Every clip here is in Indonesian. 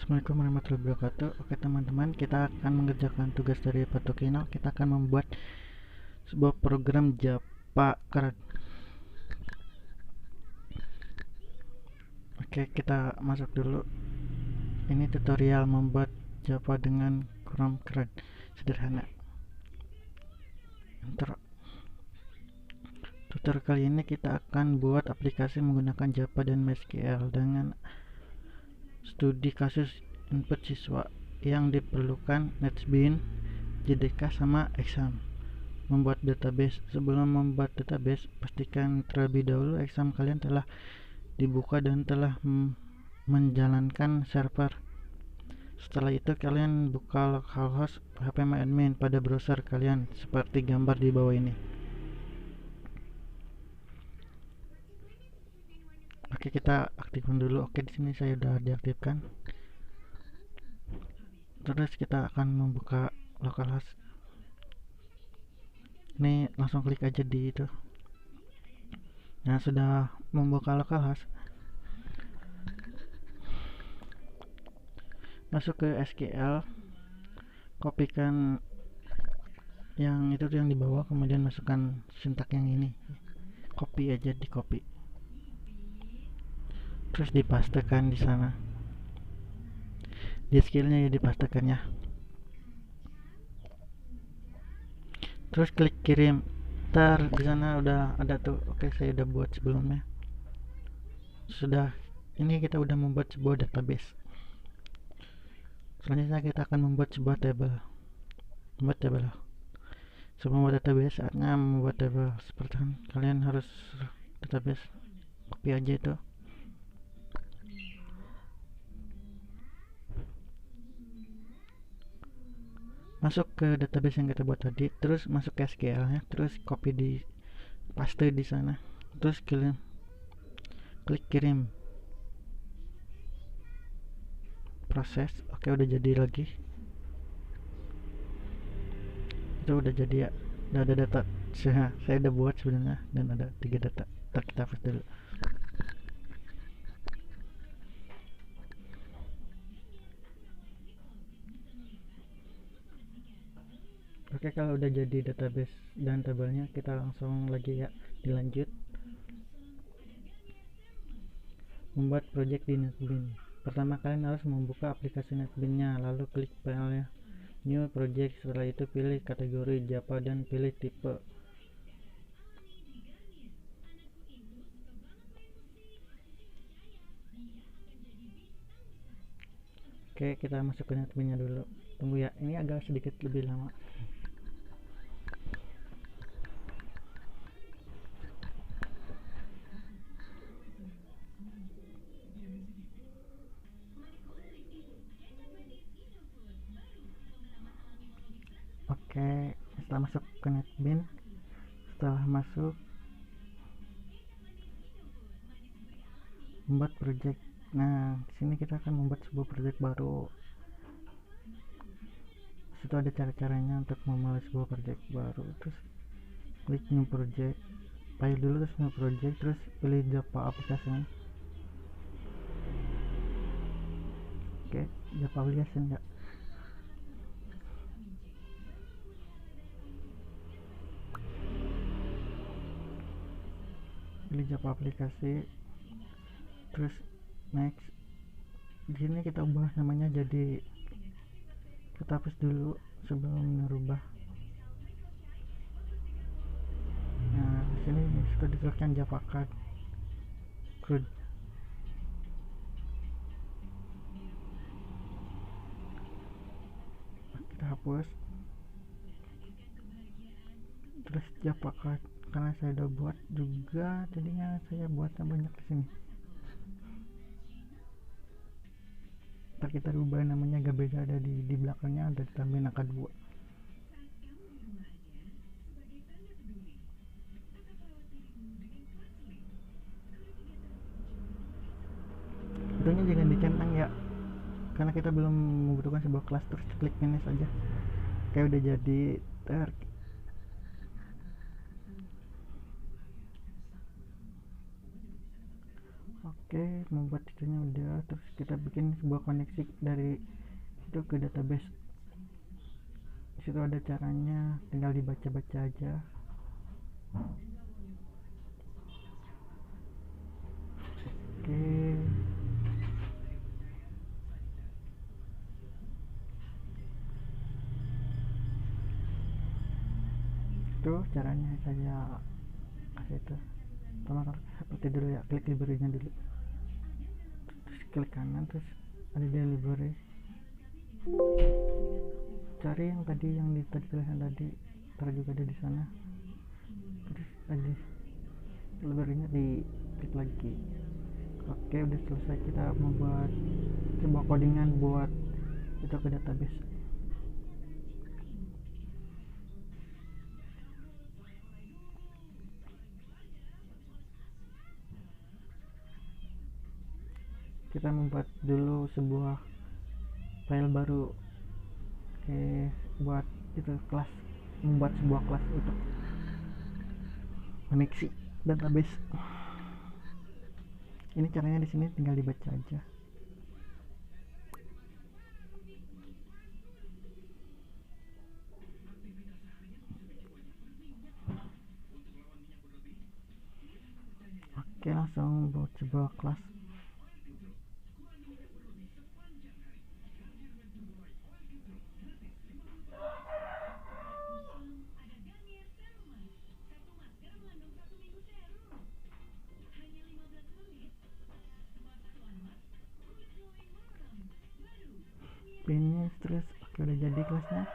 Assalamualaikum warahmatullahi wabarakatuh. Oke teman-teman, kita akan mengerjakan tugas dari Patokino. Kita akan membuat sebuah program Java Card. Oke, kita masuk dulu. Ini tutorial membuat Java dengan Chrome Card sederhana. Enter. Tutorial kali ini kita akan buat aplikasi menggunakan Java dan MySQL dengan studi kasus input siswa yang diperlukan NetBeans, JDK, sama exam. Membuat database. Sebelum membuat database, pastikan terlebih dahulu exam kalian telah dibuka dan telah menjalankan server. Setelah itu kalian buka localhost phpMyAdmin pada browser kalian seperti gambar di bawah ini. Oke, kita aktifkan dulu. Oke, di sini saya sudah diaktifkan. Terus kita akan membuka localhost. Ini langsung klik aja di itu. Nah, sudah membuka localhost, masuk ke SQL, kopikan yang itu yang di bawah, kemudian masukkan sintak yang ini, copy aja, di copy, terus dipastekan di sana, di skillnya ya dipastekannya, terus klik kirim. Ntar di sana udah ada tuh. Oke, saya udah buat sebelumnya. Sudah, ini kita udah membuat sebuah database. Selanjutnya kita akan membuat sebuah table. Sebelum membuat database, saatnya membuat table. Seperti kalian harus database, copy aja itu. Masuk ke database yang kita buat tadi, terus masuk ke SQL nya, terus copy di paste di sana, terus klik kirim. Proses. Oke, udah jadi lagi. Itu udah jadi ya. Udah ada data. Saya udah buat sebenarnya dan ada 3 data. Ntar kita hapus dulu. Oke, kalau udah jadi database dan tabelnya, kita langsung lagi ya, dilanjut. Membuat project di NetBeans. Pertama, kalian harus membuka aplikasi NetBeans-nya, lalu klik filenya, new project. Setelah itu pilih kategori Java dan pilih tipe. Oke, kita masuk ke NetBeans-nya dulu. Tunggu ya, ini agak sedikit lebih lama. Oke, setelah masuk ke NetBeans, setelah masuk membuat project. Nah, di sini kita akan membuat sebuah project baru. Situ ada cara-caranya untuk memulai sebuah project baru. Terus klik new project, file dulu, terus new project, terus pilih Java application. Oke, Java application ya. Pilih Java aplikasi, terus next. Di sini kita ubah namanya jadi, kita hapus dulu sebelum merubah. Nah, di sini sudah dituliskan Java Card. Kita hapus, terus Java Card, karena saya udah buat juga, jadinya saya buatnya banyak di sini. Ntar kita rubah namanya, gak beda, ada di belakangnya ada ditambahin angka 2. Tentunya jangan dicentang ya, karena kita belum membutuhkan sebuah kelas. Terus klik finish aja. Kayak udah jadi. Oke, membuat itunya udah, terus kita bikin sebuah koneksi dari itu ke database. Disitu ada caranya, tinggal dibaca-baca aja. Oke, itu caranya saya kasih itu. Pertama seperti dulu ya, klik library-nya dulu, terus klik kanan, terus ada di library, cari yang tadi tulisan tadi, taruh juga ada di sana, terus tadi library-nya di klik lagi. Oke, udah selesai. Kita membuat sebuah codingan buat itu ke database. Kita membuat dulu sebuah file baru. Oke, buat itu kelas, membuat sebuah kelas untuk koneksi database. Ini caranya, di sini tinggal dibaca aja. Oke, langsung buat sebuah kelas. Finish, terus oke, udah jadi kelasnya.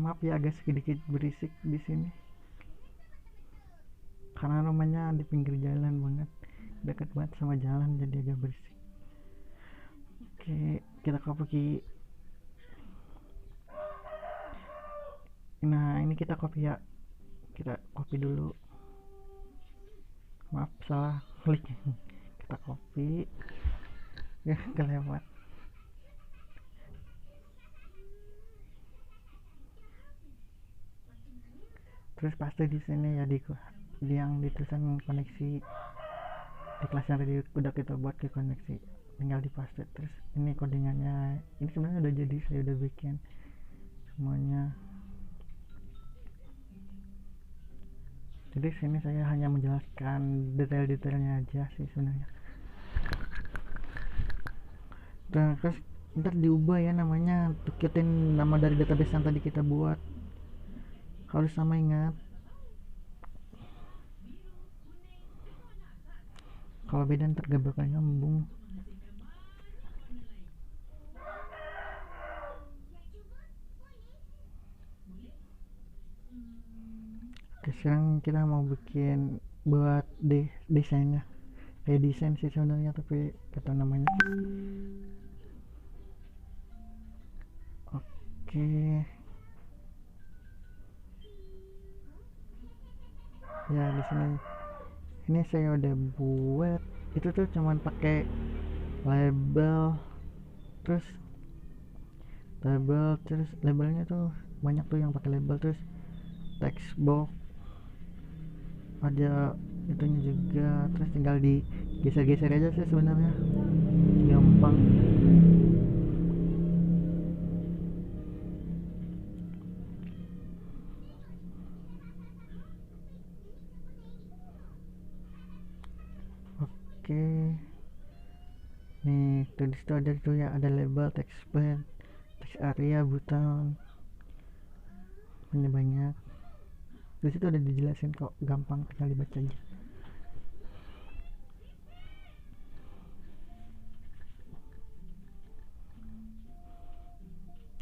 Maaf ya, agak sedikit berisik di sini karena rumahnya di pinggir jalan banget, dekat banget sama jalan, jadi agak berisik. Oke, kita copy. Nah, ini kita copy ya, kita copy dulu. Maaf, salah klik. Kita copy ya, kelewat. Terus paste di sini ya, di yang ditulisan koneksi di kelas yang tadi udah kita buat ke koneksi, tinggal dipaste. Terus ini codingannya, ini sebenarnya udah jadi, saya udah bikin semuanya. Jadi sini saya hanya menjelaskan detail-detailnya aja sih sebenarnya. Nah, terus ntar diubah ya namanya, tukerin nama dari database yang tadi kita buat, harus sama, ingat. Kalau beda ntar gak bakal nyambung. Oke, sekarang kita mau bikin buat desainnya. Kayak desain sih sebenarnya, tapi kata namanya. Oke, ya di sini ini saya udah buat itu tuh cuman pakai label, terus labelnya tuh banyak tuh yang pakai label, terus text box ada itunya juga, terus tinggal digeser-geser aja sih sebenarnya, gampang. Oke, nih tuh disitu ada tuh ya, ada label, text pen, text area, button, ini banyak. Disitu udah dijelasin kok, gampang, tinggal dibaca aja.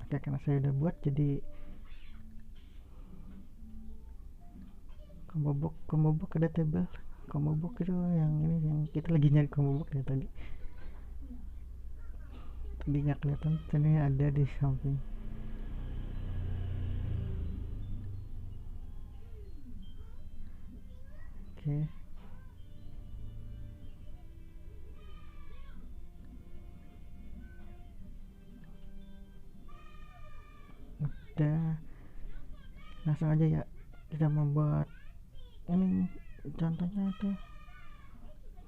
Oke, karena saya udah buat, jadi combo box ada table. Combo box itu yang ini, yang kita lagi nyari combo box ya tadi nggak kelihatan, sini ada di samping. Oke, langsung aja ya kita membuat ini. Contohnya tuh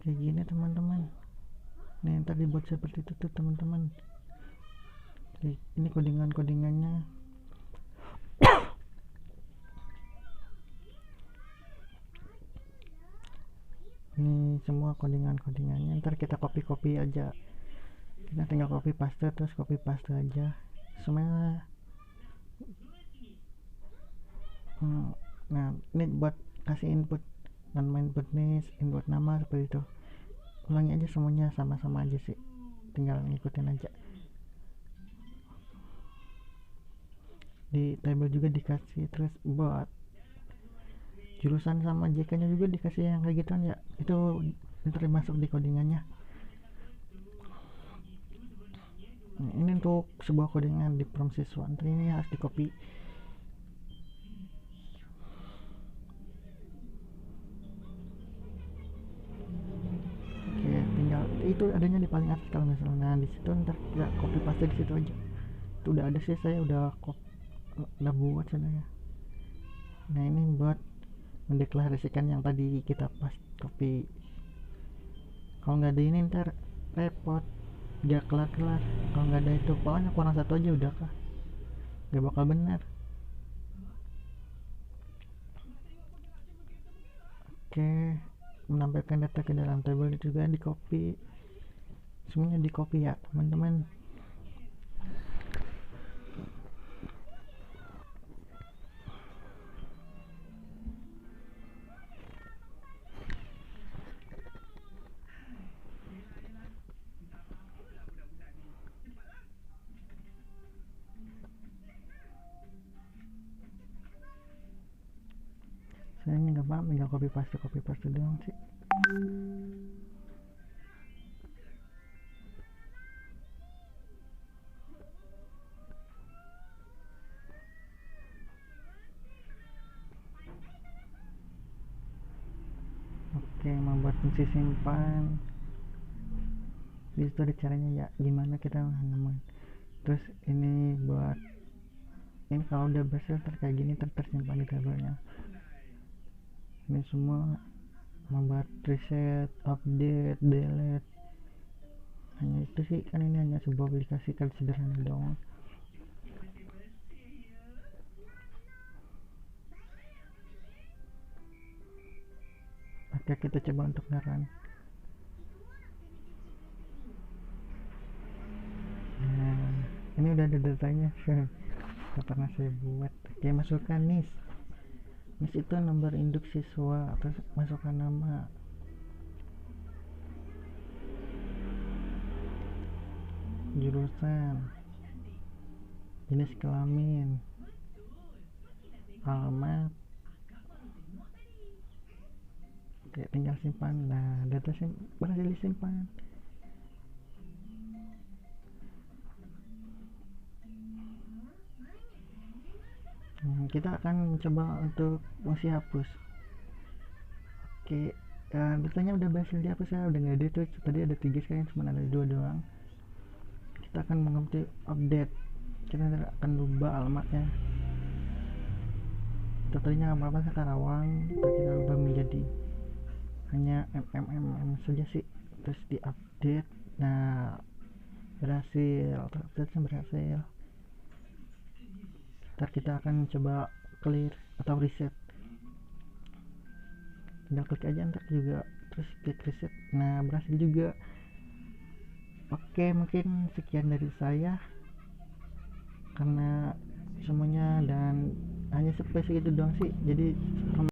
kayak gini teman-teman. Nah yang tadi buat seperti itu tuh teman-teman. Ini kodingannya. Ini semua kodingannya, ntar kita copy aja, kita tinggal copy paste aja semuanya. Nah ini buat kasih input input nih, input nama seperti itu. Ulangi aja semuanya, sama-sama aja sih, tinggal ngikutin aja. Di table juga dikasih, terus buat jurusan sama JK nya juga dikasih yang kayak gituan ya, itu termasuk di codingannya. Ini untuk sebuah codingan di prompt siswa, nanti ini harus di copy. Oke, tinggal itu adanya di paling atas kalau misalnya. Nah di situ ntar kita copy paste di situ aja. Itu udah ada sih, saya udah buat sebenarnya. Nah ini buat mendeklarasikan yang tadi kita pas copy. Kalau nggak ada ini ntar repot, gak kelar. Kalau nggak ada itu, pokoknya kurang satu aja udah kah, gak bakal benar. Oke, menampilkan data ke dalam table itu juga di copy, semuanya di copy ya teman-teman. Saya nggak paham, tinggal copy paste doang sih. Oke, membuat fungsi simpan di situ ada caranya ya, gimana kita nemuin. Terus ini buat ini kalau udah berhasil kayak gini tersimpan di tabelnya. Ini semua membuat reset, update, delete, hanya itu sih, kan ini hanya sebuah aplikasi kan sederhana doang. Oke, kita coba untuk ngeran. Nah ini udah ada datanya yang pernah saya buat. Oke, masukkan NIS itu nomor induk siswa, terus masukkan nama, jurusan, jenis kelamin, alamat. Oke, tinggal simpan. Nah data berhasil disimpan. Kita akan mencoba untuk fungsi hapus. Oke, datanya udah berhasil dihapus ya, udah nggak ada tuh, tadi ada 3, sekarang cuma ada 2 doang. Kita akan mengetik update, kita akan ubah alamatnya. Tadinya apa Karawang, kita ubah menjadi hanya saja sih, terus di update. Nah berhasil, ntar kita akan coba clear atau reset, tinggal klik aja ntar juga, terus klik reset. Nah berhasil juga. Oke, mungkin sekian dari saya karena semuanya dan hanya seperti itu doang sih, jadi